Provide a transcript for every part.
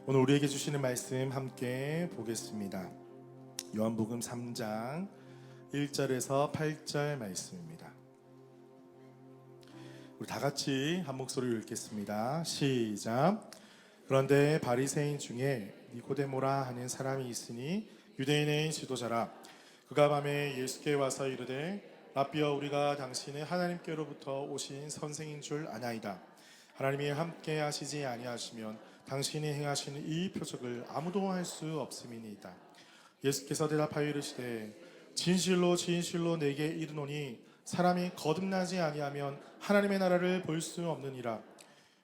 오늘 우리에게 주시는 말씀 함께 보겠습니다. 요한복음 3장 1절에서 8절 말씀입니다. 우리 다 같이 한 목소리로 읽겠습니다. 시작. 그런데 바리새인 중에 니고데모라 하는 사람이 있으니 유대인의 지도자라. 그가 밤에 예수께 와서 이르되 라삐여, 우리가 당신은 하나님께로부터 오신 선생인 줄 아나이다. 하나님이 함께 하시지 아니하시면 당신이 행하시는 이 표적을 아무도 할 수 없음이니이다. 예수께서 대답하여 이르시되 진실로 진실로 내게 이르노니 사람이 거듭나지 아니하면 하나님의 나라를 볼 수 없느니라.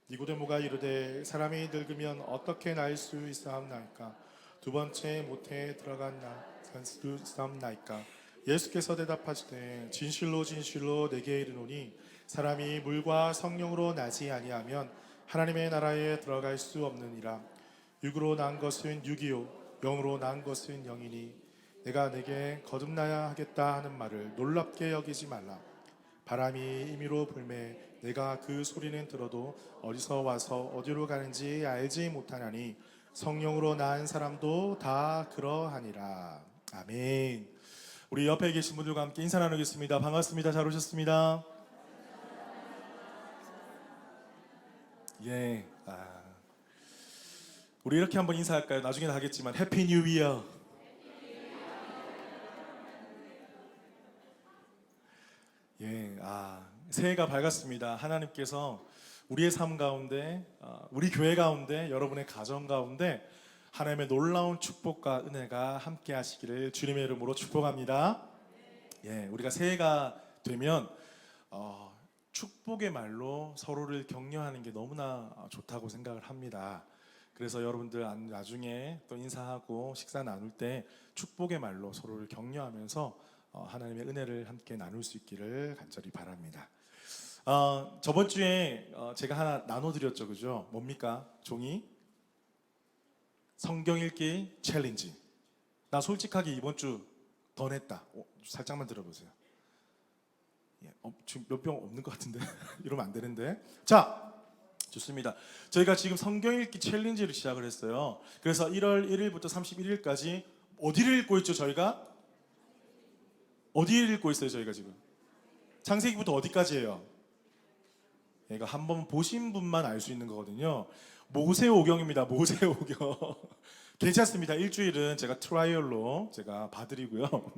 니고데모가 이르되 사람이 늙으면 어떻게 날 수 있사옵나이까? 두 번째 모태에 들어갔나이까? 예수께서 대답하시되 진실로 진실로 내게 이르노니 사람이 물과 성령으로 나지 아니하면 하나님의 나라에 들어갈 수 없느니라. 육으로 난 것은 육이요 영으로 난 것은 영이니 내가 내게 거듭나야 하겠다 하는 말을 놀랍게 여기지 말라. 바람이 임의로 불매 내가 그 소리는 들어도 어디서 와서 어디로 가는지 알지 못하나니 성령으로 난 사람도 다 그러하니라. 아멘. 우리 옆에 계신 분들과 함께 인사 나누겠습니다. 반갑습니다. 잘 오셨습니다. 예, 우리 이렇게 한번 인사할까요? 나중에는 하겠지만 해피 뉴 이어. 예, 새해가 밝았습니다. 하나님께서 우리의 삶 가운데, 우리 교회 가운데, 여러분의 가정 가운데 하나님의 놀라운 축복과 은혜가 함께 하시기를 주님의 이름으로 축복합니다. 예, 우리가 새해가 되면 축복의 말로 서로를 격려하는 게 너무나 좋다고 생각을 합니다. 그래서 여러분들 나중에 또 인사하고 식사 나눌 때 축복의 말로 서로를 격려하면서 하나님의 은혜를 함께 나눌 수 있기를 간절히 바랍니다. 저번 주에 제가 하나 나눠드렸죠, 그죠? 뭡니까? 종이 성경 읽기 챌린지. 나 솔직하게 이번 주 더 냈다. 살짝만 들어보세요. 지금 몇 병 없는 것 같은데 이러면 안 되는데. 자, 좋습니다. 저희가 지금 성경 읽기 챌린지를 시작을 했어요. 그래서 1월 1일부터 31일까지 어디를 읽고 있죠? 저희가 어디를 읽고 있어요? 저희가 지금 창세기부터 어디까지예요? 이거 한번 보신 분만 알 수 있는 거거든요. 모세오경입니다. 모세오경. 괜찮습니다. 일주일은 제가 트라이얼로 제가 봐드리고요.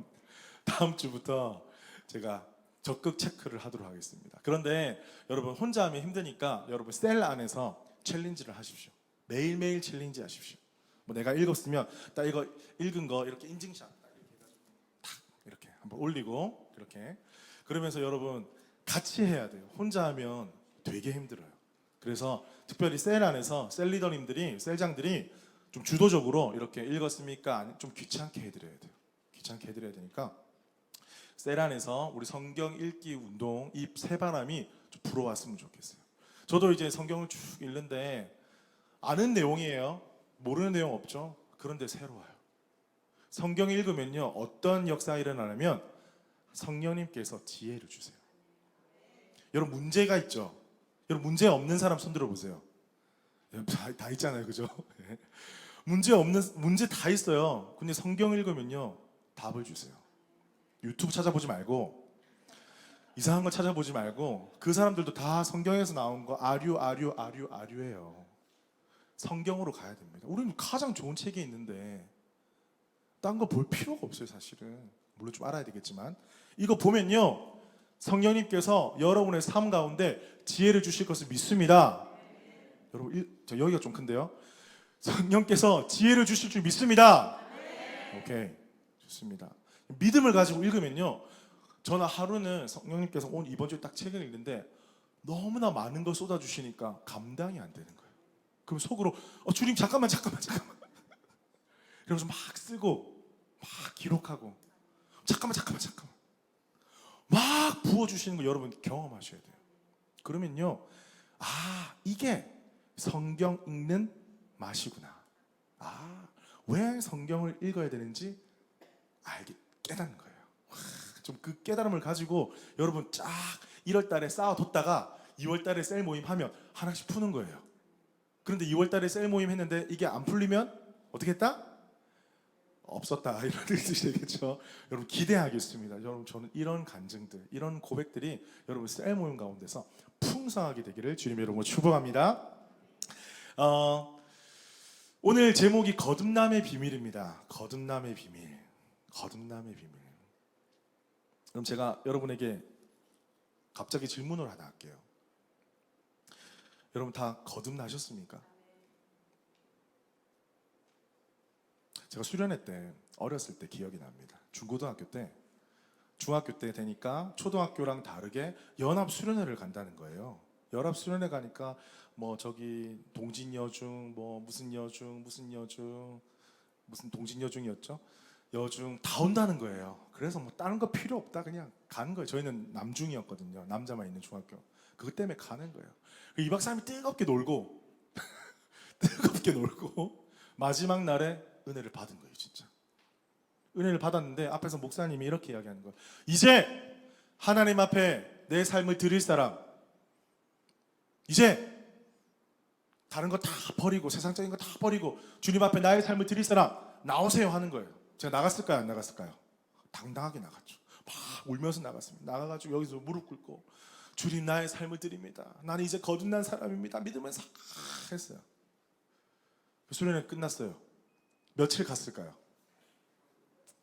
다음 주부터 제가 적극 체크를 하도록 하겠습니다. 그런데 여러분 혼자 하면 힘드니까 여러분 셀 안에서 챌린지를 하십시오. 매일매일 챌린지 하십시오. 뭐 내가 읽었으면 딱 이거 읽은 거 이렇게 인증샷 딱 이렇게 한번 올리고 이렇게 그러면서 여러분 같이 해야 돼요. 혼자 하면 되게 힘들어요. 그래서 특별히 셀 안에서 셀 리더님들이 셀장들이 좀 주도적으로 이렇게 읽었습니까? 좀 귀찮게 해드려야 돼요. 귀찮게 해드려야 되니까 셀 안에서 우리 성경 읽기 운동 이 새바람이 좀 불어왔으면 좋겠어요. 저도 이제 성경을 쭉 읽는데 아는 내용이에요. 모르는 내용 없죠. 그런데 새로워요. 성경 읽으면요 어떤 역사가 일어나냐면 성령님께서 지혜를 주세요. 여러분 문제가 있죠. 여러분 문제 없는 사람 손 들어보세요. 다 있잖아요, 그죠? 문제 다 있어요. 근데 성경 읽으면요 답을 주세요. 유튜브 찾아보지 말고 이상한 거 찾아보지 말고 그 사람들도 다 성경에서 나온 거 아류예요. 성경으로 가야 됩니다. 우리는 가장 좋은 책이 있는데 딴 거 볼 필요가 없어요, 사실은. 물론 좀 알아야 되겠지만 이거 보면요 성령님께서 여러분의 삶 가운데 지혜를 주실 것을 믿습니다. 여러분 저 여기가 좀 큰데요. 성령께서 지혜를 주실 줄 믿습니다. 오케이, 좋습니다. 믿음을 가지고 읽으면요 저는 하루는 성령님께서 오늘 이번 주에 딱 책을 읽는데 너무나 많은 걸 쏟아주시니까 감당이 안 되는 거예요. 그럼 속으로 주님 잠깐만 그러면서 막 쓰고 막 기록하고 잠깐만 막 부어주시는 거 여러분 경험하셔야 돼요. 그러면요 이게 성경 읽는 맛이구나. 왜 성경을 읽어야 되는지 깨닫는 거예요. 좀 그 깨달음을 가지고 여러분 쫙 1월 달에 쌓아뒀다가 2월 달에 셀 모임 하면 하나씩 푸는 거예요. 그런데 2월 달에 셀 모임 했는데 이게 안 풀리면 어떻게 했다? 없었다. 이런 뜻이 되겠죠. 여러분 기대하겠습니다. 여러분 저는 이런 간증들, 이런 고백들이 여러분 셀 모임 가운데서 풍성하게 되기를 주님 여러분 축복합니다. 오늘 제목이 거듭남의 비밀입니다. 거듭남의 비밀. 거듭남의 비밀. 그럼 제가 여러분에게 갑자기 질문을 하나 할게요. 여러분 다 거듭나셨습니까? 제가 수련회 때 어렸을 때 기억이 납니다. 중고등학교 때, 중학교 때 되니까 초등학교랑 다르게 연합 수련회를 간다는 거예요. 연합 수련회 가니까 뭐 저기 동진여중 뭐 무슨 여중 무슨 여중 무슨 동진여중이었죠? 여중 다 온다는 거예요. 그래서 뭐 다른 거 필요 없다 그냥 가는 거예요. 저희는 남중이었거든요. 남자만 있는 중학교. 그것 때문에 가는 거예요. 2박 3일 뜨겁게 놀고 뜨겁게 놀고 마지막 날에 은혜를 받은 거예요. 진짜 은혜를 받았는데 앞에서 목사님이 이렇게 이야기하는 거예요. 이제 하나님 앞에 내 삶을 드릴 사람, 이제 다른 거 다 버리고 세상적인 거 다 버리고 주님 앞에 나의 삶을 드릴 사람 나오세요 하는 거예요. 제가 나갔을까요? 안 나갔을까요? 당당하게 나갔죠. 막 울면서 나갔습니다. 나가가지고 여기서 무릎 꿇고 주님 나의 삶을 드립니다. 나는 이제 거듭난 사람입니다. 믿으면서 했어요. 수련회 끝났어요. 며칠 갔을까요?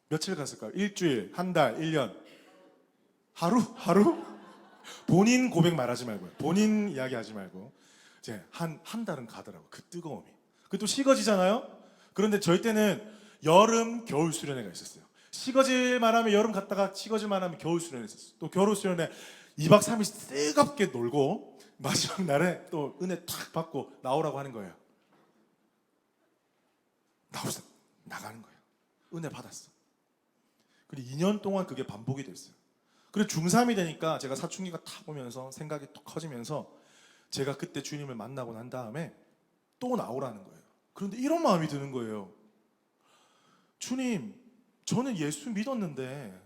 며칠 갔을까요? 일주일, 한 달, 1년, 하루? 본인 고백 말하지 말고요. 본인 이야기하지 말고 이제 한 달은 가더라고. 그 뜨거움이. 그 또 식어지잖아요. 그런데 저희 때는 여름, 겨울 수련회가 있었어요. 식어질만 하면 여름 갔다가 식어질만 하면 겨울 수련회 있었어요. 또 겨울 수련회 2박 3일 뜨겁게 놀고 마지막 날에 또 은혜 탁 받고 나오라고 하는 거예요. 나가는 거예요. 은혜 받았어. 그리고 2년 동안 그게 반복이 됐어요. 그리고 중3이 되니까 제가 사춘기가 탁 오면서 생각이 또 커지면서 제가 그때 주님을 만나고 난 다음에 또 나오라는 거예요. 그런데 이런 마음이 드는 거예요. 주님, 저는 예수 믿었는데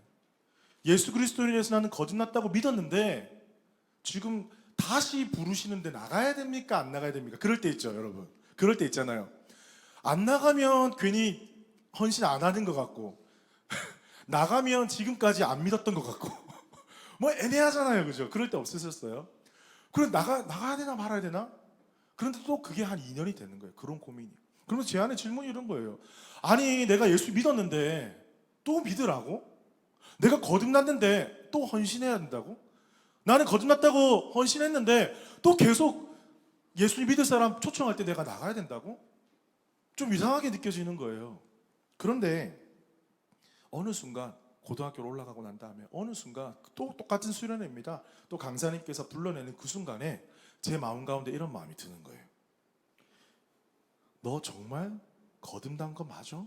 예수 그리스도로 인해서 나는 거듭났다고 믿었는데 지금 다시 부르시는데 나가야 됩니까? 안 나가야 됩니까? 그럴 때 있죠, 여러분. 그럴 때 있잖아요. 안 나가면 괜히 헌신 안 하는 것 같고 나가면 지금까지 안 믿었던 것 같고 뭐 애매하잖아요, 그죠? 그럴 때 없으셨어요? 그럼 나가야 되나 말아야 되나? 그런데 또 그게 한 2년이 되는 거예요. 그런 고민이. 그러면서 제 안에 질문이 이런 거예요. 아니 내가 예수 믿었는데 또 믿으라고? 내가 거듭났는데 또 헌신해야 된다고? 나는 거듭났다고 헌신했는데 또 계속 예수 믿을 사람 초청할 때 내가 나가야 된다고? 좀 이상하게 느껴지는 거예요. 그런데 어느 순간 고등학교로 올라가고 난 다음에 어느 순간 또 똑같은 수련회입니다. 또 강사님께서 불러내는 그 순간에 제 마음 가운데 이런 마음이 드는 거예요. 너 정말 거듭난 거 맞아?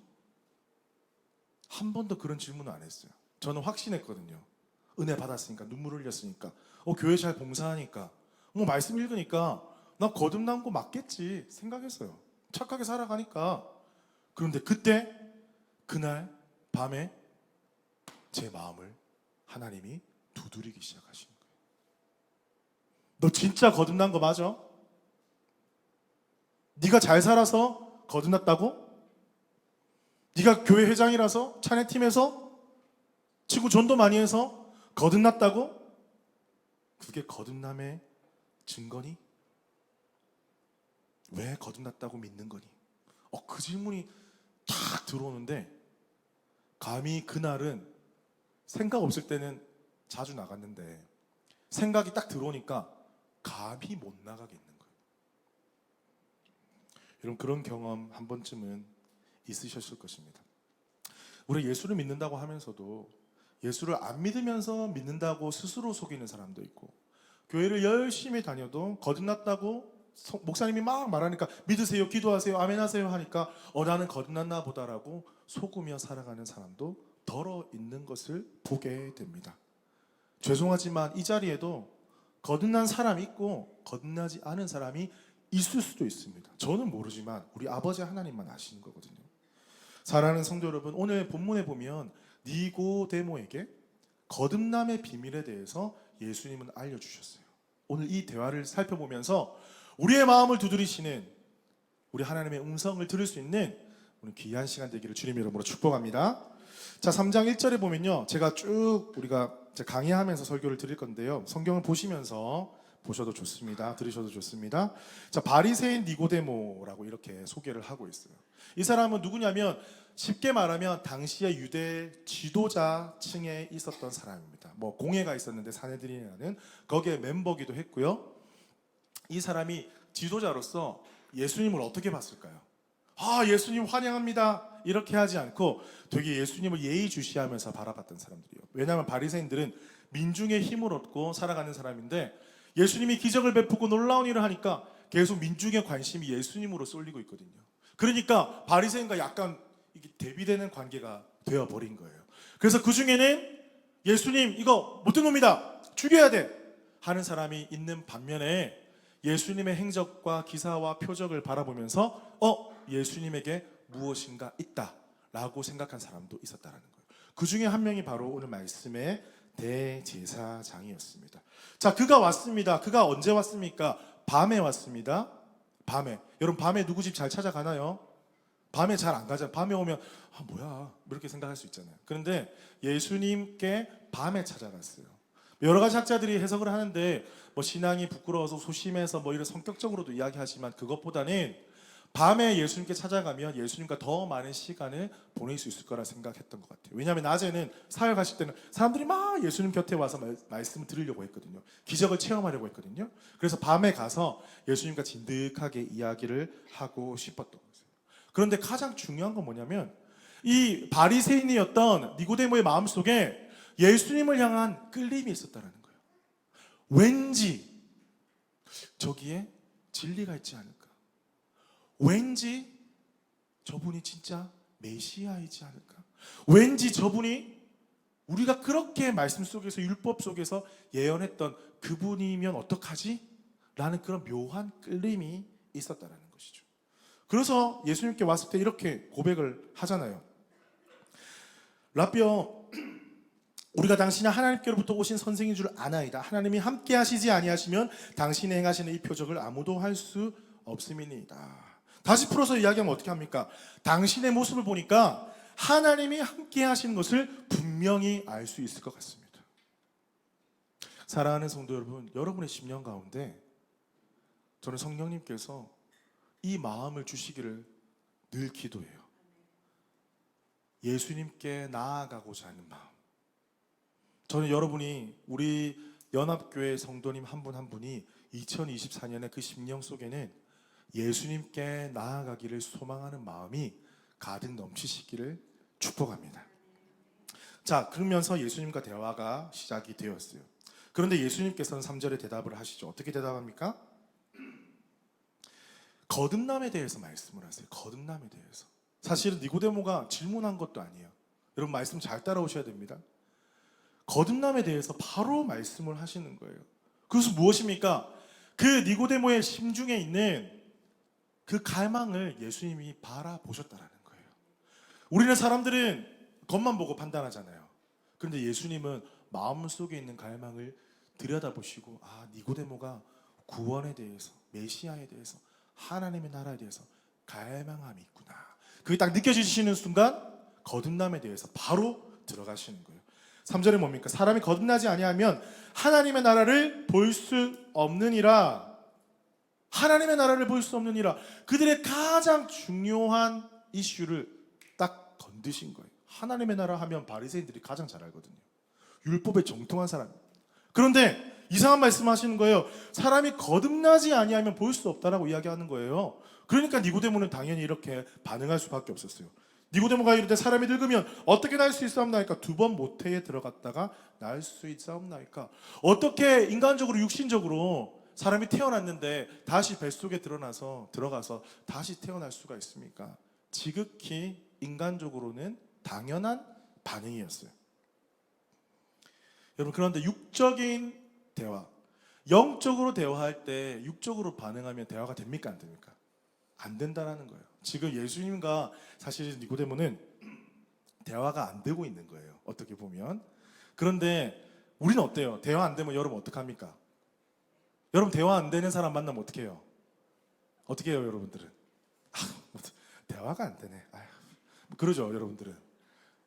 한 번도 그런 질문을 안 했어요. 저는 확신했거든요. 은혜 받았으니까, 눈물 흘렸으니까, 교회 잘 봉사하니까, 말씀 읽으니까 나 거듭난 거 맞겠지 생각했어요. 착하게 살아가니까. 그런데 그날 밤에 제 마음을 하나님이 두드리기 시작하시는 거예요. 너 진짜 거듭난 거 맞아? 네가 잘 살아서 거듭났다고? 네가 교회 회장이라서 찬양팀에서 친구 전도 많이 해서 거듭났다고? 그게 거듭남의 증거니? 왜 거듭났다고 믿는 거니? 그 질문이 탁 들어오는데 감히 그날은 생각 없을 때는 자주 나갔는데 생각이 딱 들어오니까 감히 못 나가겠는 거예요. 여러분 그런 경험 한 번쯤은 있으셨을 것입니다. 우리 예수를 믿는다고 하면서도 예수를 안 믿으면서 믿는다고 스스로 속이는 사람도 있고 교회를 열심히 다녀도 거듭났다고 목사님이 막 말하니까 믿으세요, 기도하세요, 아멘하세요 하니까 나는 거듭났나 보다라고 속으며 살아가는 사람도 덜어 있는 것을 보게 됩니다. 죄송하지만 이 자리에도 거듭난 사람이 있고 거듭나지 않은 사람이 있을 수도 있습니다. 저는 모르지만 우리 아버지 하나님만 아시는 거거든요. 사랑하는 성도 여러분, 오늘 본문에 보면 니고데모에게 거듭남의 비밀에 대해서 예수님은 알려주셨어요. 오늘 이 대화를 살펴보면서 우리의 마음을 두드리시는 우리 하나님의 음성을 들을 수 있는 오늘 귀한 시간 되기를 주님 이름으로 축복합니다. 자, 3장 1절에 보면요, 제가 쭉 우리가 강의하면서 설교를 드릴 건데요, 성경을 보시면서 보셔도 좋습니다. 들으셔도 좋습니다. 자, 바리새인 니고데모라고 이렇게 소개를 하고 있어요. 이 사람은 누구냐면 쉽게 말하면 당시의 유대 지도자층에 있었던 사람입니다. 뭐 공회가 있었는데 사내들이라는 거기에 멤버기도 했고요. 이 사람이 지도자로서 예수님을 어떻게 봤을까요? 아, 예수님 환영합니다 이렇게 하지 않고 되게 예수님을 예의주시하면서 바라봤던 사람들이에요. 왜냐하면 바리새인들은 민중의 힘을 얻고 살아가는 사람인데 예수님이 기적을 베푸고 놀라운 일을 하니까 계속 민중의 관심이 예수님으로 쏠리고 있거든요. 그러니까 바리새인과 약간 이게 대비되는 관계가 되어버린 거예요. 그래서 그 중에는 예수님 이거 못된 놈이다, 죽여야 돼 하는 사람이 있는 반면에 예수님의 행적과 기사와 표적을 바라보면서 예수님에게 무엇인가 있다라고 생각한 사람도 있었다라는 거예요. 그 중에 한 명이 바로 오늘 말씀의 대제사장이었습니다. 자, 그가 왔습니다. 그가 언제 왔습니까? 밤에 왔습니다. 밤에. 여러분 밤에 누구 집 잘 찾아가나요? 밤에 잘 안 가잖아요. 밤에 오면 뭐야 이렇게 생각할 수 있잖아요. 그런데 예수님께 밤에 찾아갔어요. 여러 가지 학자들이 해석을 하는데 뭐 신앙이 부끄러워서 소심해서 뭐 이런 성격적으로도 이야기하지만 그것보다는 밤에 예수님께 찾아가면 예수님과 더 많은 시간을 보낼 수 있을 거라 생각했던 것 같아요. 왜냐하면 낮에는 사회 가실 때는 사람들이 막 예수님 곁에 와서 말씀을 들으려고 했거든요. 기적을 체험하려고 했거든요. 그래서 밤에 가서 예수님과 진득하게 이야기를 하고 싶었던 거예요. 그런데 가장 중요한 건 뭐냐면 이 바리새인이었던 니고데모의 마음속에 예수님을 향한 끌림이 있었다는 거예요. 왠지 저기에 진리가 있지 않을까? 왠지 저분이 진짜 메시아이지 않을까? 왠지 저분이 우리가 그렇게 말씀 속에서 율법 속에서 예언했던 그분이면 어떡하지? 라는 그런 묘한 끌림이 있었다는 것이죠. 그래서 예수님께 왔을 때 이렇게 고백을 하잖아요. 라비여, 우리가 당신이 하나님께로부터 오신 선생인 줄 아나이다. 하나님이 함께 하시지 아니하시면 당신이 행하시는 이 표적을 아무도 할 수 없음이니이다. 다시 풀어서 이야기하면 어떻게 합니까? 당신의 모습을 보니까 하나님이 함께 하시는 것을 분명히 알 수 있을 것 같습니다. 사랑하는 성도 여러분, 여러분의 심령 가운데 저는 성령님께서 이 마음을 주시기를 늘 기도해요. 예수님께 나아가고자 하는 마음. 저는 여러분이 우리 연합교회 성도님 한 분 한 분이 2024년에 그 심령 속에는 예수님께 나아가기를 소망하는 마음이 가득 넘치시기를 축복합니다. 자, 그러면서 예수님과 대화가 시작이 되었어요. 그런데 예수님께서는 3절에 대답을 하시죠. 어떻게 대답합니까? 거듭남에 대해서 말씀을 하세요. 거듭남에 대해서. 사실은 니고데모가 질문한 것도 아니에요. 여러분 말씀 잘 따라오셔야 됩니다. 거듭남에 대해서 바로 말씀을 하시는 거예요. 그래서 무엇입니까? 그 니고데모의 심중에 있는 그 갈망을 예수님이 바라보셨다라는 거예요. 우리는 사람들은 겉만 보고 판단하잖아요. 그런데 예수님은 마음속에 있는 갈망을 들여다보시고 니고데모가 구원에 대해서, 메시아에 대해서, 하나님의 나라에 대해서 갈망함이 있구나. 그게 딱 느껴지시는 순간 거듭남에 대해서 바로 들어가시는 거예요. 3절에 뭡니까? 사람이 거듭나지 아니하면 하나님의 나라를 볼 수 없느니라. 하나님의 나라를 볼 수 없느니라. 그들의 가장 중요한 이슈를 딱 건드신 거예요. 하나님의 나라 하면 바리새인들이 가장 잘 알거든요. 율법에 정통한 사람. 그런데 이상한 말씀하시는 거예요. 사람이 거듭나지 아니하면 볼 수 없다라고 이야기하는 거예요. 그러니까 니고데모는 당연히 이렇게 반응할 수밖에 없었어요. 니고데모가 이럴 때 사람이 늙으면 어떻게 날 수 있사옵나이까? 2번 모태에 들어갔다가 날 수 있사옵나이까? 어떻게 인간적으로 육신적으로 사람이 태어났는데 다시 뱃속에 들어가서 다시 태어날 수가 있습니까? 지극히 인간적으로는 당연한 반응이었어요. 여러분, 그런데 육적인 대화, 영적으로 대화할 때 육적으로 반응하면 대화가 됩니까? 안 됩니까? 안 된다라는 거예요. 지금 예수님과 사실 니고데모는 대화가 안 되고 있는 거예요. 어떻게 보면. 그런데 우리는 어때요? 대화 안 되면 여러분 어떡합니까? 여러분 대화 안 되는 사람 만나면 어떻게 해요? 어떻게 해요, 여러분들은? 대화가 안 되네. 아휴, 그러죠, 여러분들은.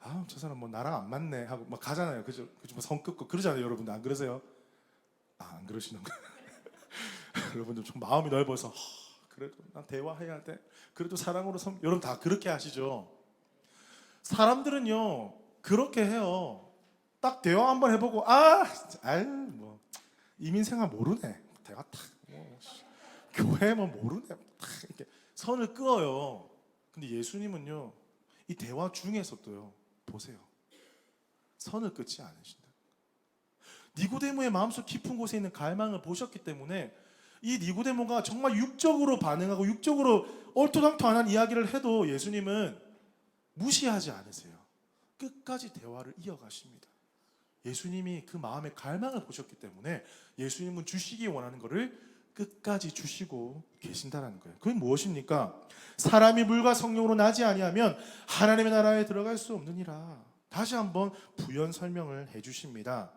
아, 저 사람 뭐 나랑 안 맞네 하고 막 가잖아요. 그죠? 뭐 성급고 그러잖아요, 여러분들. 안 그러세요? 아, 안 그러시는 거. 여러분들 좀 마음이 넓어서 그래도 난 대화해야 돼. 그래도 사랑으로 여러분 다 그렇게 하시죠. 사람들은요 그렇게 해요. 딱 대화 한번 해보고 아유 뭐 이민생활 모르네. 대화 탁 뭐, 교회 뭐 모르네. 탁 이렇게 선을 그어요. 근데 예수님은요 이 대화 중에서도요 보세요. 선을 끊지 않으신다. 니고데모의 마음속 깊은 곳에 있는 갈망을 보셨기 때문에 이 니고데모가 정말 육적으로 반응하고 육적으로 얼토당토안한 이야기를 해도 예수님은 무시하지 않으세요. 끝까지 대화를 이어가십니다. 예수님이 그 마음의 갈망을 보셨기 때문에 예수님은 주시기 원하는 것을 끝까지 주시고 계신다는 거예요. 그게 무엇입니까? 사람이 물과 성령으로 나지 아니하면 하나님의 나라에 들어갈 수 없느니라. 다시 한번 부연 설명을 해주십니다.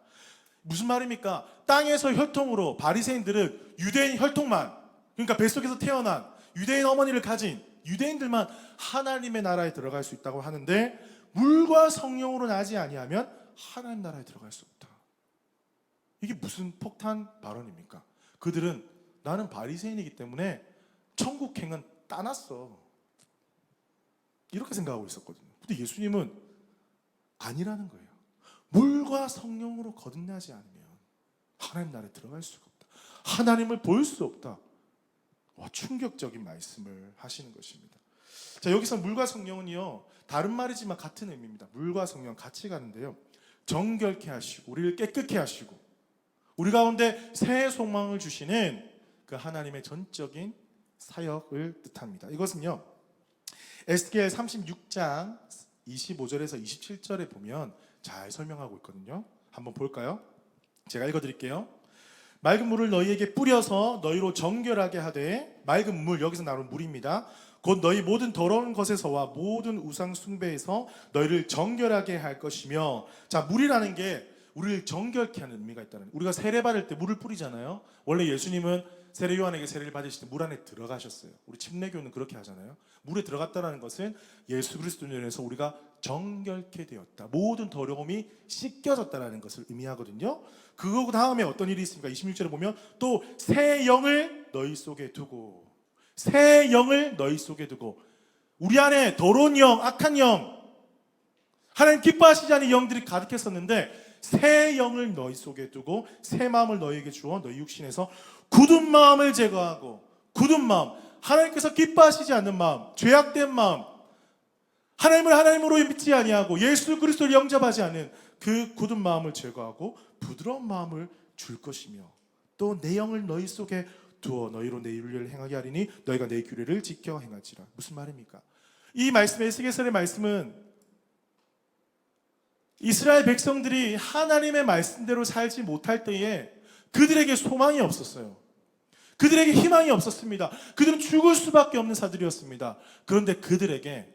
무슨 말입니까? 땅에서 혈통으로 바리새인들은 유대인 혈통만, 그러니까 뱃속에서 태어난 유대인 어머니를 가진 유대인들만 하나님의 나라에 들어갈 수 있다고 하는데 물과 성령으로 나지 아니하면 하나님 나라에 들어갈 수 없다. 이게 무슨 폭탄 발언입니까? 그들은 나는 바리새인이기 때문에 천국행은 따놨어 이렇게 생각하고 있었거든요. 근데 예수님은 아니라는 거예요. 물과 성령으로 거듭나지 않으면 하나님 나라에 들어갈 수가 없다. 하나님을 볼 수 없다. 와, 충격적인 말씀을 하시는 것입니다. 자, 여기서 물과 성령은요 다른 말이지만 같은 의미입니다. 물과 성령 같이 가는데요 정결케 하시고 우리를 깨끗게 하시고 우리 가운데 새 소망을 주시는 그 하나님의 전적인 사역을 뜻합니다. 이것은요 에스겔 36장 25절에서 27절에 보면 잘 설명하고 있거든요. 한번 볼까요? 제가 읽어드릴게요. 맑은 물을 너희에게 뿌려서 너희로 정결하게 하되, 맑은 물, 여기서 나오는 물입니다. 곧 너희 모든 더러운 것에서와 모든 우상 숭배에서 너희를 정결하게 할 것이며. 자, 물이라는 게 우리를 정결케 하는 의미가 있다는. 우리가 세례 받을 때 물을 뿌리잖아요. 원래 예수님은 세례 요한에게 세례를 받으실 때 물 안에 들어가셨어요. 우리 침례교는 그렇게 하잖아요. 물에 들어갔다는 것은 예수 그리스도로 인해서 우리가 정결케 되었다. 모든 더러움이 씻겨졌다는 것을 의미하거든요. 그거 다음에 어떤 일이 있습니까? 26절에 보면 또 새 영을 너희 속에 두고, 새 영을 너희 속에 두고. 우리 안에 더러운 영, 악한 영, 하나님 기뻐하시지 않는 영들이 가득했었는데 새 영을 너희 속에 두고 새 마음을 너희에게 주어 너희 육신에서 굳은 마음을 제거하고, 굳은 마음, 하나님께서 기뻐하시지 않는 마음, 죄악된 마음, 하나님을 하나님으로 믿지 아니하고 예수 그리스도를 영접하지 않는 그 굳은 마음을 제거하고 부드러운 마음을 줄 것이며, 또 내 영을 너희 속에 두어 너희로 내 윤례를 행하게 하리니 너희가 내 규례를 지켜 행할지라. 무슨 말입니까? 이 말씀, 에스겔서의 말씀은 이스라엘 백성들이 하나님의 말씀대로 살지 못할 때에 그들에게 소망이 없었어요. 그들에게 희망이 없었습니다. 그들은 죽을 수밖에 없는 사들이었습니다. 그런데 그들에게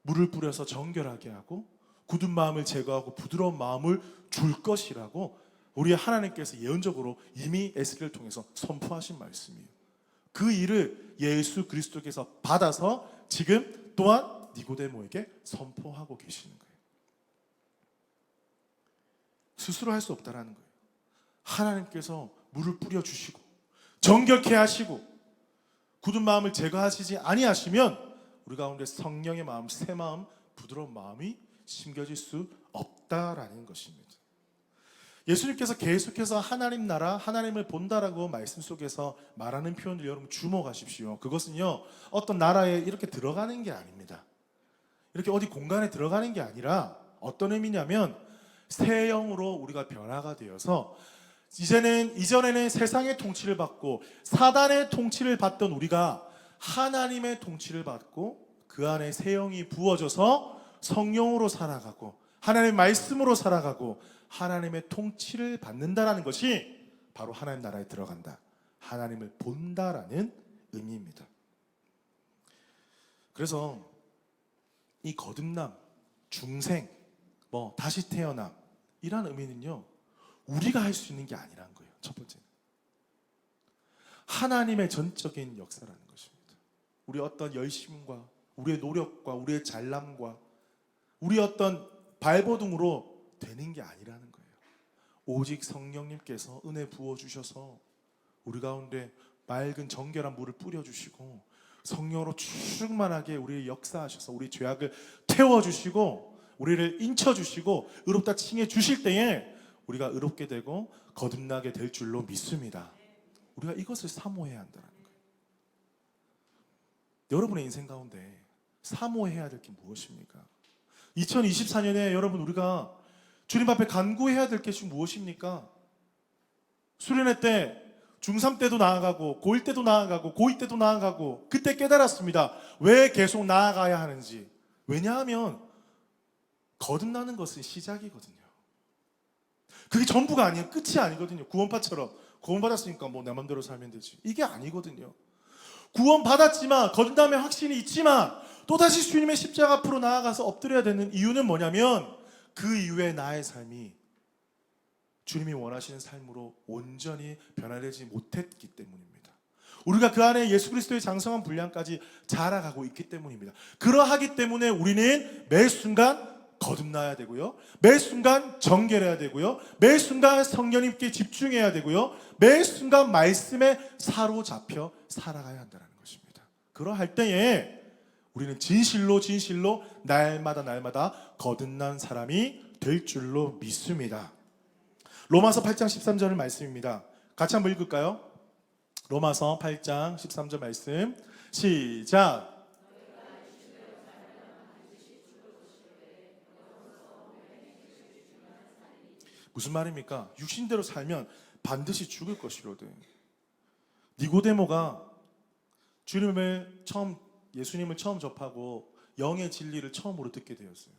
물을 뿌려서 정결하게 하고 굳은 마음을 제거하고 부드러운 마음을 줄 것이라고 우리 하나님께서 예언적으로 이미 에스겔을 통해서 선포하신 말씀이에요. 그 일을 예수 그리스도께서 받아서 지금 또한 니고데모에게 선포하고 계시는 거예요. 스스로 할 수 없다라는 거예요. 하나님께서 물을 뿌려주시고 정결케 하시고 굳은 마음을 제거하시지 아니하시면 우리 가운데 성령의 마음, 새 마음, 부드러운 마음이 심겨질 수 없다라는 것입니다. 예수님께서 계속해서 하나님 나라, 하나님을 본다라고 말씀 속에서 말하는 표현들 여러분 주목하십시오. 그것은요 어떤 나라에 이렇게 들어가는 게 아닙니다. 이렇게 어디 공간에 들어가는 게 아니라 어떤 의미냐면 새 영으로 우리가 변화가 되어서 이전에는 세상의 통치를 받고 사단의 통치를 받던 우리가 하나님의 통치를 받고 그 안에 새 영이 부어져서 성령으로 살아가고 하나님의 말씀으로 살아가고 하나님의 통치를 받는다라는 것이 바로 하나님 나라에 들어간다, 하나님을 본다라는 의미입니다. 그래서 이 거듭남, 중생, 다시 태어남 이란 의미는요 우리가 할 수 있는 게 아니라는 거예요. 첫 번째는 하나님의 전적인 역사라는 것입니다. 우리 어떤 열심과 우리의 노력과 우리의 잘남과 우리 어떤 발버둥으로 되는 게 아니라는 거예요. 오직 성령님께서 은혜 부어주셔서 우리 가운데 맑은 정결한 물을 뿌려주시고 성령으로 충만하게 우리를 역사하셔서 우리 죄악을 태워주시고 우리를 인쳐주시고 의롭다 칭해 주실 때에 우리가 의롭게 되고 거듭나게 될 줄로 믿습니다. 우리가 이것을 사모해야 한다는 거예요. 여러분의 인생 가운데 사모해야 될 게 무엇입니까? 2024년에 여러분 우리가 주님 앞에 간구해야 될 것이 무엇입니까? 수련회 때 중3 때도 나아가고 고1 때도 나아가고 고2 때도 나아가고 그때 깨달았습니다. 왜 계속 나아가야 하는지. 왜냐하면 거듭나는 것은 시작이거든요. 그게 전부가 아니에요. 끝이 아니거든요. 구원파처럼 구원받았으니까 뭐 내 맘대로 살면 되지. 이게 아니거든요. 구원받았지만 거듭남의 확신이 있지만 또다시 주님의 십자가 앞으로 나아가서 엎드려야 되는 이유는 뭐냐면 그 이후에 나의 삶이 주님이 원하시는 삶으로 온전히 변화되지 못했기 때문입니다. 우리가 그 안에 예수 그리스도의 장성한 분량까지 자라가고 있기 때문입니다. 그러하기 때문에 우리는 매 순간 거듭나야 되고요. 매 순간 정결해야 되고요. 매 순간 성령님께 집중해야 되고요. 매 순간 말씀에 사로잡혀 살아가야 한다는 것입니다. 그러할 때에 우리는 진실로 날마다 거듭난 사람이 될 줄로 믿습니다. 로마서 8장 13절 말씀입니다. 같이 한번 읽을까요? 로마서 8장 13절 말씀 시작. 무슨 말입니까? 육신대로 살면 반드시 죽을 것이로되. 니고데모가 예수님을 처음 접하고 영의 진리를 처음으로 듣게 되었어요.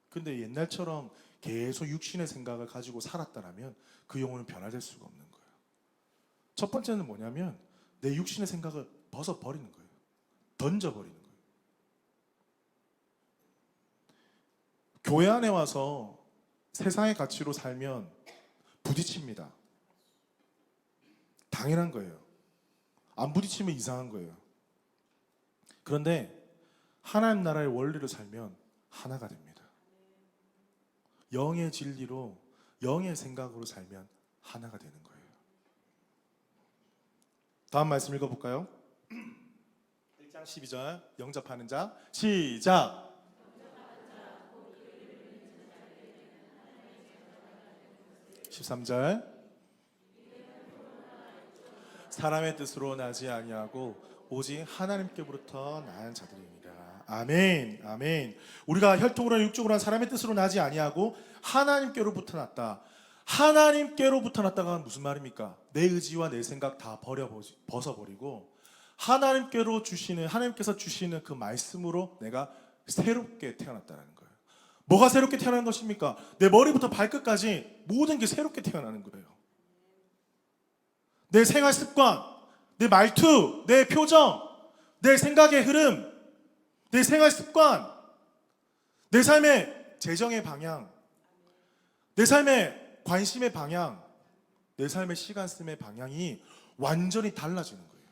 근데 옛날처럼 계속 육신의 생각을 가지고 살았다면 그 영혼은 변화될 수가 없는 거예요. 첫 번째는 뭐냐면 내 육신의 생각을 벗어버리는 거예요. 던져버리는 거예요. 교회 안에 와서 세상의 가치로 살면 부딪힙니다. 당연한 거예요. 안 부딪히면 이상한 거예요. 그런데 하나님 나라의 원리로 살면 하나가 됩니다. 영의 진리로 영의 생각으로 살면 하나가 되는 거예요. 다음 말씀 읽어볼까요? 1장 12절 영접하는 자 시작. (13절) 사람의 뜻으로 나지 아니하고 오직 하나님께로부터 난 자들입니다. 아멘, 아멘. 우리가 혈통으로나 육적으로나 사람의 뜻으로 나지 아니하고 하나님께로부터 났다. 하나님께로부터 났다가 무슨 말입니까? 내 의지와 내 생각 다 벗어버리고 하나님께서 주시는 그 말씀으로 내가 새롭게 태어났다는 거예요. 뭐가 새롭게 태어나는 것입니까? 내 머리부터 발끝까지 모든 게 새롭게 태어나는 거예요. 내 생활 습관, 내 말투, 내 표정, 내 생각의 흐름, 내 생활 습관, 내 삶의 재정의 방향, 내 삶의 관심의 방향, 내 삶의 시간 쓰임의 방향이 완전히 달라지는 거예요.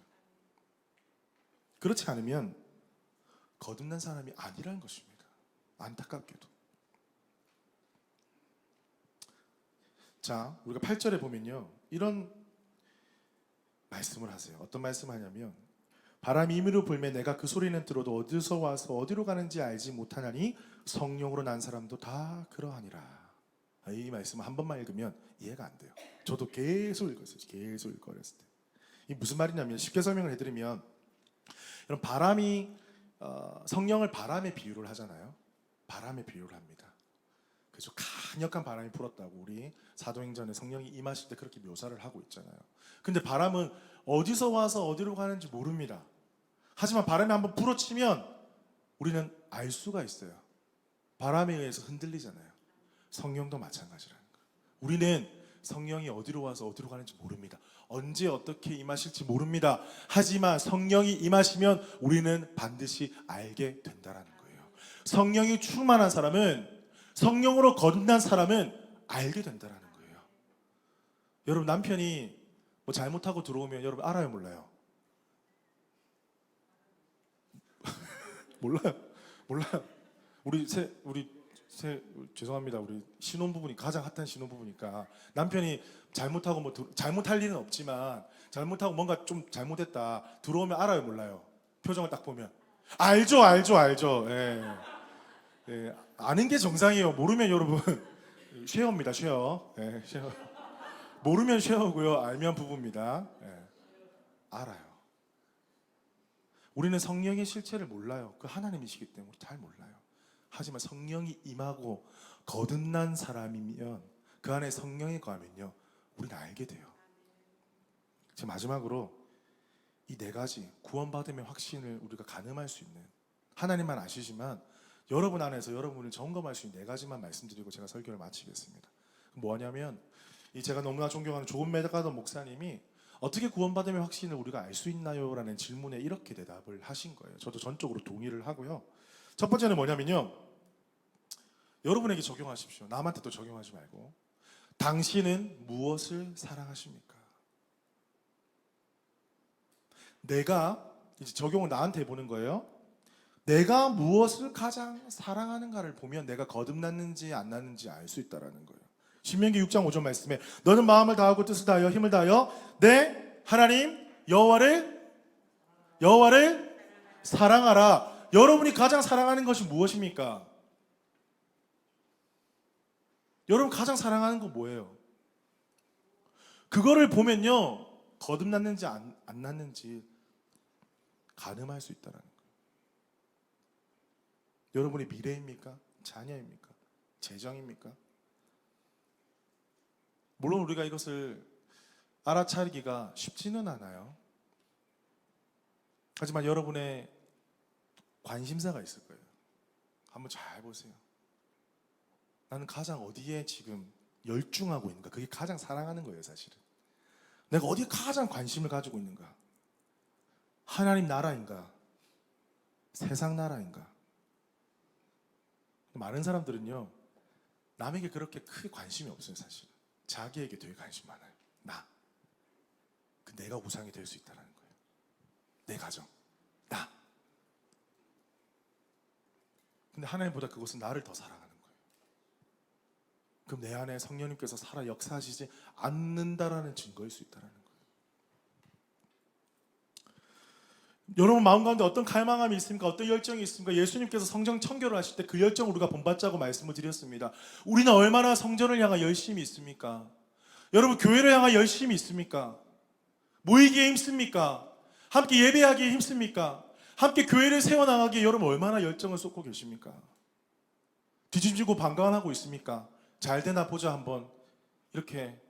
그렇지 않으면 거듭난 사람이 아니라는 것입니다. 안타깝게도. 자, 우리가 8절에 보면요, 이런 말씀을 하세요. 어떤 말씀을 하냐면 바람이 임의로 불매 내가 그 소리는 들어도 어디서 와서 어디로 가는지 알지 못하나니 성령으로 난 사람도 다 그러하니라. 이 말씀을 한 번만 읽으면 이해가 안 돼요. 저도 계속 읽었어요. 계속 읽었을 때. 이 무슨 말이냐면 쉽게 설명을 해드리면 여러분 성령을 바람에 비유를 하잖아요. 바람에 비유를 합니다. 그래서 강력한 바람이 불었다고 우리 사도행전에 성령이 임하실 때 그렇게 묘사를 하고 있잖아요. 근데 바람은 어디서 와서 어디로 가는지 모릅니다. 하지만 바람이 한번 불어치면 우리는 알 수가 있어요. 바람에 의해서 흔들리잖아요. 성령도 마찬가지라는 거예요. 우리는 성령이 어디로 와서 어디로 가는지 모릅니다. 언제 어떻게 임하실지 모릅니다. 하지만 성령이 임하시면 우리는 반드시 알게 된다는 거예요. 성령이 충만한 사람은, 성령으로 거듭난 사람은 알게 된다는 거예요. 여러분 남편이 뭐 잘못하고 들어오면 여러분 알아요 몰라요? 몰라요. 몰라요. 죄송합니다. 우리 신혼부부니 가장 핫한 신혼부부니까 남편이 잘못하고 잘못할 일은 없지만 잘못하고 뭔가 좀 잘못했다 들어오면 알아요, 몰라요? 표정을 딱 보면 알죠, 알죠, 알죠. 예. 예. 아는 게 정상이에요. 모르면 여러분 쉐어입니다, 쉐어. 예, 쉐어. 모르면 쉐어고요, 알면 부부입니다. 예. 알아요. 우리는 성령의 실체를 몰라요. 그 하나님이시기 때문에 잘 몰라요. 하지만 성령이 임하고 거듭난 사람이면 그 안에 성령이 거하면요, 우리는 알게 돼요. 제 마지막으로 이 네 가지 구원받음의 확신을 우리가 가늠할 수 있는, 하나님만 아시지만 여러분 안에서 여러분을 점검할 수 있는 네 가지만 말씀드리고 제가 설교를 마치겠습니다. 뭐냐면 이 제가 너무나 존경하는 조은 메가더 목사님이 어떻게 구원받음의 확신을 우리가 알 수 있나요? 라는 질문에 이렇게 대답을 하신 거예요. 저도 전적으로 동의를 하고요. 첫 번째는 뭐냐면요, 여러분에게 적용하십시오. 남한테 또 적용하지 말고. 당신은 무엇을 사랑하십니까? 내가, 이제 적용을 나한테 해보는 거예요. 내가 무엇을 가장 사랑하는가를 보면 내가 거듭났는지 안 났는지 알 수 있다는 거예요. 신명기 6장 5절 말씀에 너는 마음을 다하고 뜻을 다하여 힘을 다하여 내 하나님 여호와를 사랑하라. 여러분이 가장 사랑하는 것이 무엇입니까? 여러분 가장 사랑하는 거 뭐예요? 그거를 보면요, 거듭났는지 안 났는지 가늠할 수 있다는 거예요. 여러분이 미래입니까? 자녀입니까? 재정입니까? 물론 우리가 이것을 알아차리기가 쉽지는 않아요. 하지만 여러분의 관심사가 있을 거예요. 한번 잘 보세요. 나는 가장 어디에 지금 열중하고 있는가? 그게 가장 사랑하는 거예요, 사실은. 내가 어디에 가장 관심을 가지고 있는가? 하나님 나라인가? 세상 나라인가? 많은 사람들은요, 남에게 그렇게 크게 관심이 없어요, 사실은. 자기에게 되게 관심 많아요. 내가 우상이 될 수 있다는 거예요. 내 가정, 나. 근데 하나님보다 그것은 나를 더 사랑하는 거예요. 그럼 내 안에 성령님께서 살아 역사하시지 않는다라는 증거일 수 있다는 거예요. 여러분 마음 가운데 어떤 갈망함이 있습니까? 어떤 열정이 있습니까? 예수님께서 성전 청결을 하실 때 그 열정을 우리가 본받자고 말씀을 드렸습니다. 우리는 얼마나 성전을 향한 열심이 있습니까? 여러분 교회를 향한 열심이 있습니까? 모이기에 힘씁니까? 함께 예배하기에 힘씁니까? 함께 교회를 세워나가기에 여러분 얼마나 열정을 쏟고 계십니까? 뒤집지고 방관하고 있습니까? 잘 되나 보자 한번 이렇게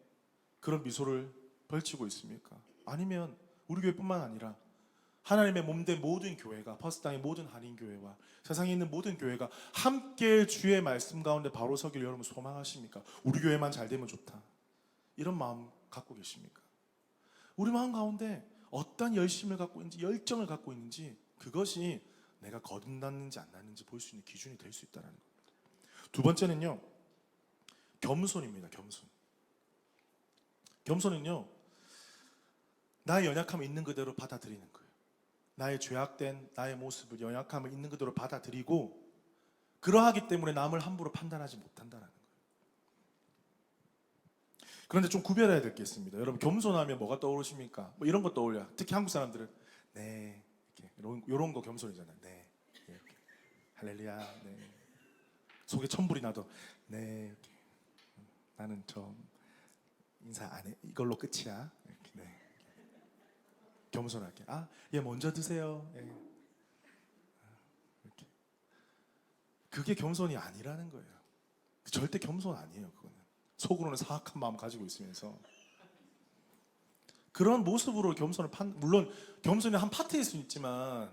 그런 미소를 벌치고 있습니까? 아니면 우리 교회뿐만 아니라 하나님의 몸된 모든 교회가, 퍼스트당의 모든 한인교회와 세상에 있는 모든 교회가 함께 주의 말씀 가운데 바로 서길 여러분 소망하십니까? 우리 교회만 잘 되면 좋다, 이런 마음 갖고 계십니까? 우리 마음 가운데 어떤 열심을 갖고 있는지, 열정을 갖고 있는지, 그것이 내가 거듭났는지 안 났는지 볼 수 있는 기준이 될 수 있다는 겁니다. 두 번째는요, 겸손입니다. 겸손은요, 나의 연약함을 있는 그대로 받아들이는 거예요. 나의 죄악된 나의 모습을, 연약함을 있는 그대로 받아들이고, 그러하기 때문에 남을 함부로 판단하지 못한다는 거예요. 그런데 좀 구별해야 될 게 있습니다. 여러분 겸손하면 뭐가 떠오르십니까? 뭐 이런 거 떠올려. 특히 한국 사람들은 네, 이렇게 이런 거 겸손이잖아요. 네, 이렇게 할렐루야. 네. 속에 천불이 나도 네, 이렇게. 나는 좀 인사 안 해. 이걸로 끝이야. 이렇게, 네. 겸손하게. 얘 먼저 드세요. 예. 이렇게. 그게 겸손이 아니라는 거예요. 절대 겸손 아니에요. 그거는 속으로는 사악한 마음 가지고 있으면서 그런 모습으로 겸손을 물론 겸손이 한 파트일 수 있지만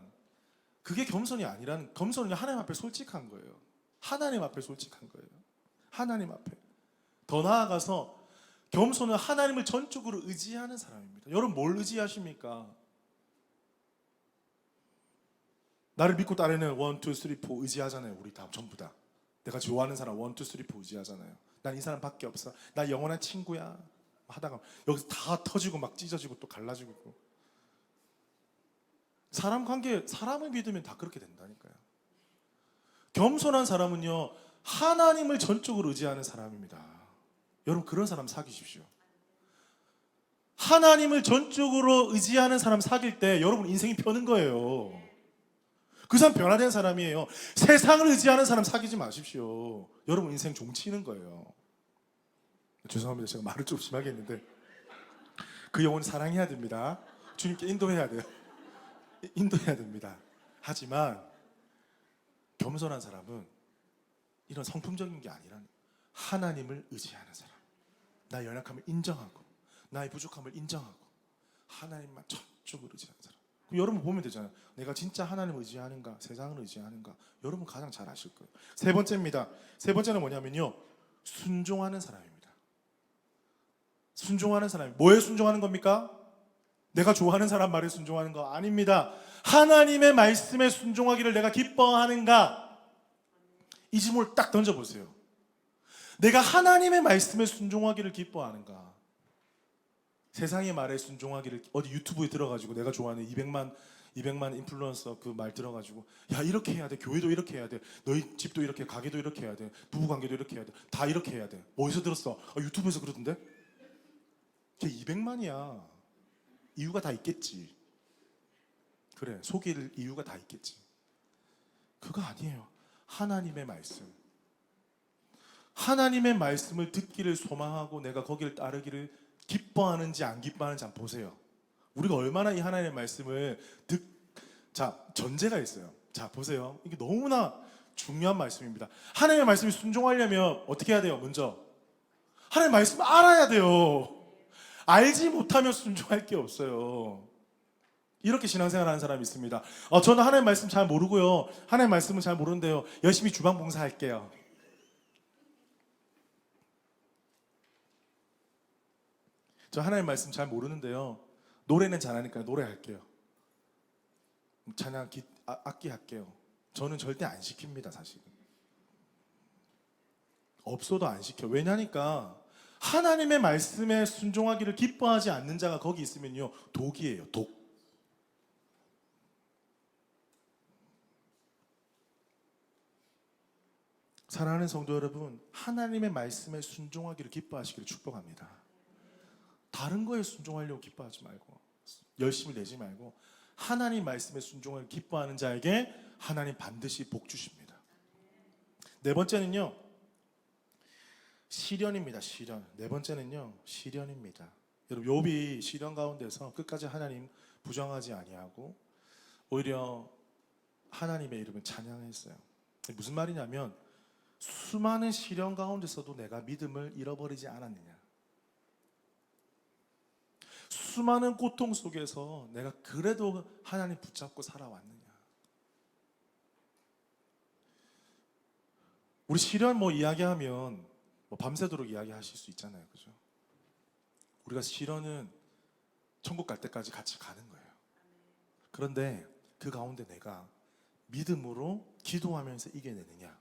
그게 겸손이 아니라는, 겸손은 하나님 앞에 솔직한 거예요. 하나님 앞에 솔직한 거예요. 하나님 앞에. 더 나아가서 겸손은 하나님을 전적으로 의지하는 사람입니다. 여러분 뭘 의지하십니까? 나를 믿고 따르는 1, 2, 3, 4 의지하잖아요. 우리 다 전부 다. 내가 좋아하는 사람 1, 2, 3, 4 의지하잖아요. 난 이 사람밖에 없어. 나 영원한 친구야. 하다가 여기서 다 터지고 막 찢어지고 또 갈라지고. 사람 관계, 사람을 믿으면 다 그렇게 된다니까요. 겸손한 사람은요, 하나님을 전적으로 의지하는 사람입니다. 여러분, 그런 사람 사귀십시오. 하나님을 전적으로 의지하는 사람 사귈 때 여러분 인생이 펴는 거예요. 그 사람 변화된 사람이에요. 세상을 의지하는 사람 사귀지 마십시오. 여러분 인생 종치는 거예요. 죄송합니다. 제가 말을 좀 심하게 했는데 그 영혼 사랑해야 됩니다. 주님께 인도해야 돼요. 인도해야 됩니다. 하지만 겸손한 사람은 이런 성품적인 게 아니라 하나님을 의지하는 사람, 나의 연약함을 인정하고 나의 부족함을 인정하고 하나님만 전적으로 의지하는 사람. 그럼 여러분 보면 되잖아요. 내가 진짜 하나님을 의지하는가 세상을 의지하는가. 여러분 가장 잘 아실 거예요. 세 번째입니다. 세 번째는 뭐냐면요, 순종하는 사람입니다. 순종하는 사람이 뭐에 순종하는 겁니까? 내가 좋아하는 사람 말에 순종하는 거 아닙니다. 하나님의 말씀에 순종하기를 내가 기뻐하는가? 이 질문을 딱 던져보세요. 내가 하나님의 말씀에 순종하기를 기뻐하는가? 세상의 말에 순종하기를, 어디 유튜브에 들어가지고 내가 좋아하는 200만 인플루언서 그 말 들어가지고 야 이렇게 해야 돼, 교회도 이렇게 해야 돼, 너희 집도 이렇게, 가게도 이렇게 해야 돼, 부부관계도 이렇게 해야 돼, 다 이렇게 해야 돼. 어디서 들었어? 유튜브에서 그러던데? 걔 200만이야 이유가 다 있겠지. 그래, 속일 이유가 다 있겠지. 그거 아니에요. 하나님의 말씀, 하나님의 말씀을 듣기를 소망하고 내가 거기를 따르기를 기뻐하는지 안 기뻐하는지 한번 보세요. 우리가 얼마나 이 하나님의 말씀을 자, 전제가 있어요. 자, 보세요. 이게 너무나 중요한 말씀입니다. 하나님의 말씀에 순종하려면 어떻게 해야 돼요? 먼저 하나님의 말씀을 알아야 돼요. 알지 못하면 순종할 게 없어요. 이렇게 신앙생활 하는 사람이 있습니다. 저는 하나님 말씀 잘 모르고요, 하나님 말씀은 잘 모르는데요, 열심히 주방 봉사할게요. 저 하나님 말씀 잘 모르는데요, 노래는 잘하니까 노래할게요. 찬양 악기 할게요. 저는 절대 안 시킵니다. 사실 없어도 안 시켜. 왜냐니까 하나님의 말씀에 순종하기를 기뻐하지 않는 자가 거기 있으면요, 독이에요. 독. 사랑하는 성도 여러분, 하나님의 말씀에 순종하기를 기뻐하시기를 축복합니다. 다른 거에 순종하려고 기뻐하지 말고, 열심히 내지 말고 하나님 말씀에 순종을 기뻐하는 자에게 하나님 반드시 복 주십니다. 네 번째는요, 시련입니다. 시련. 네 번째는요, 시련입니다. 여러분, 욥이 시련 가운데서 끝까지 하나님 부정하지 아니하고 오히려 하나님의 이름을 찬양했어요. 무슨 말이냐면 수많은 시련 가운데서도 내가 믿음을 잃어버리지 않았느냐, 수많은 고통 속에서 내가 그래도 하나님 붙잡고 살아왔느냐. 우리 시련 이야기하면 밤새도록 이야기하실 수 있잖아요, 그죠? 우리가 시련은 천국 갈 때까지 같이 가는 거예요. 그런데 그 가운데 내가 믿음으로 기도하면서 이겨내느냐,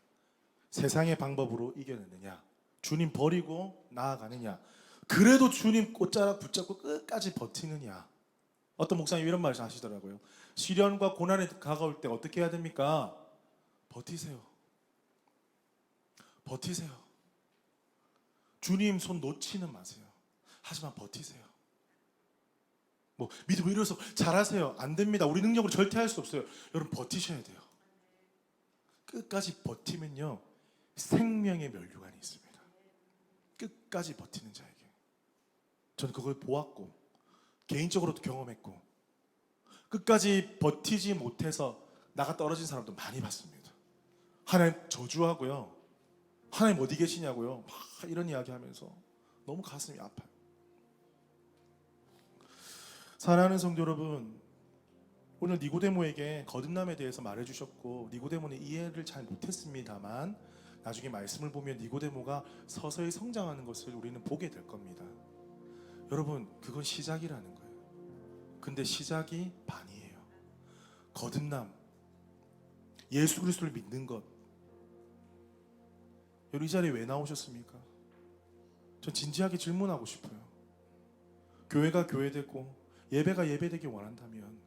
세상의 방법으로 이겨내느냐, 주님 버리고 나아가느냐, 그래도 주님 꽃자락 붙잡고 끝까지 버티느냐. 어떤 목사님 이런 말을 하시더라고요. 시련과 고난이 다가올 때 어떻게 해야 됩니까? 버티세요. 버티세요. 주님 손 놓지는 마세요. 하지만 버티세요. 믿음을 이뤄서 잘하세요. 안 됩니다. 우리 능력으로 절대 할 수 없어요. 여러분 버티셔야 돼요. 끝까지 버티면요, 생명의 면류관이 있습니다. 끝까지 버티는 자에게. 저는 그걸 보았고 개인적으로도 경험했고, 끝까지 버티지 못해서 나가 떨어진 사람도 많이 봤습니다. 하나님 저주하고요, 하나님 어디 계시냐고요, 막 이런 이야기 하면서 너무 가슴이 아파요. 사랑하는 성도 여러분, 오늘 니고데모에게 거듭남에 대해서 말해주셨고 니고데모는 이해를 잘 못했습니다만 나중에 말씀을 보면 니고데모가 서서히 성장하는 것을 우리는 보게 될 겁니다. 여러분, 그건 시작이라는 거예요. 근데 시작이 반이에요. 거듭남, 예수 그리스도를 믿는 것. 여러분, 이 자리에 왜 나오셨습니까? 전 진지하게 질문하고 싶어요. 교회가 교회되고 예배가 예배되기 원한다면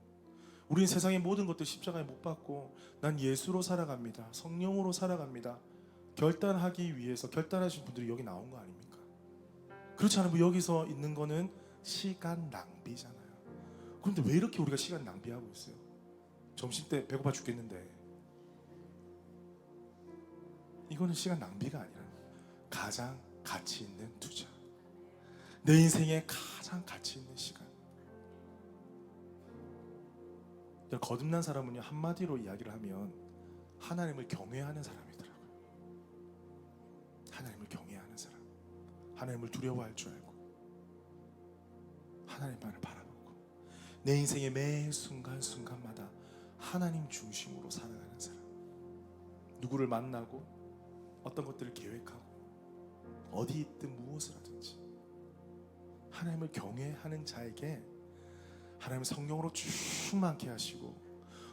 우린 세상의 모든 것들 십자가에 못 박고 난 예수로 살아갑니다. 성령으로 살아갑니다. 결단하기 위해서 결단하신 분들이 여기 나온 거 아닙니까? 그렇지 않으면 여기서 있는 거는 시간 낭비잖아요. 그런데 왜 이렇게 우리가 시간 낭비하고 있어요? 점심 때 배고파 죽겠는데. 이거는 시간 낭비가 아니라 가장 가치 있는 투자. 내 인생에 가장 가치 있는 시간. 거듭난 사람은요, 한마디로 이야기를 하면 하나님을 경외하는 사람이더라고요. 하나님을 경외하는 사람, 하나님을 두려워할 줄 알고 하나님만을 바라보고 내 인생의 매 순간순간마다 하나님 중심으로 살아가는 사람. 누구를 만나고 어떤 것들을 계획하고 어디 있든 무엇을 하든지 하나님을 경외하는 자에게 하나님 성령으로 충만케 하시고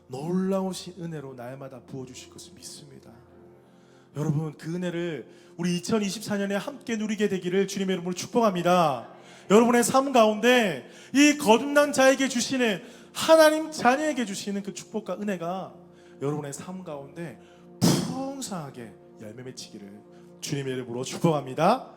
놀라우신 은혜로 날마다 부어주실 것을 믿습니다. 여러분, 그 은혜를 우리 2024년에 함께 누리게 되기를 주님의 이름으로 축복합니다. 여러분의 삶 가운데 이 거듭난 자에게 주시는, 하나님 자녀에게 주시는 그 축복과 은혜가 여러분의 삶 가운데 풍성하게 열매 맺히기를 주님의 이름으로 축복합니다.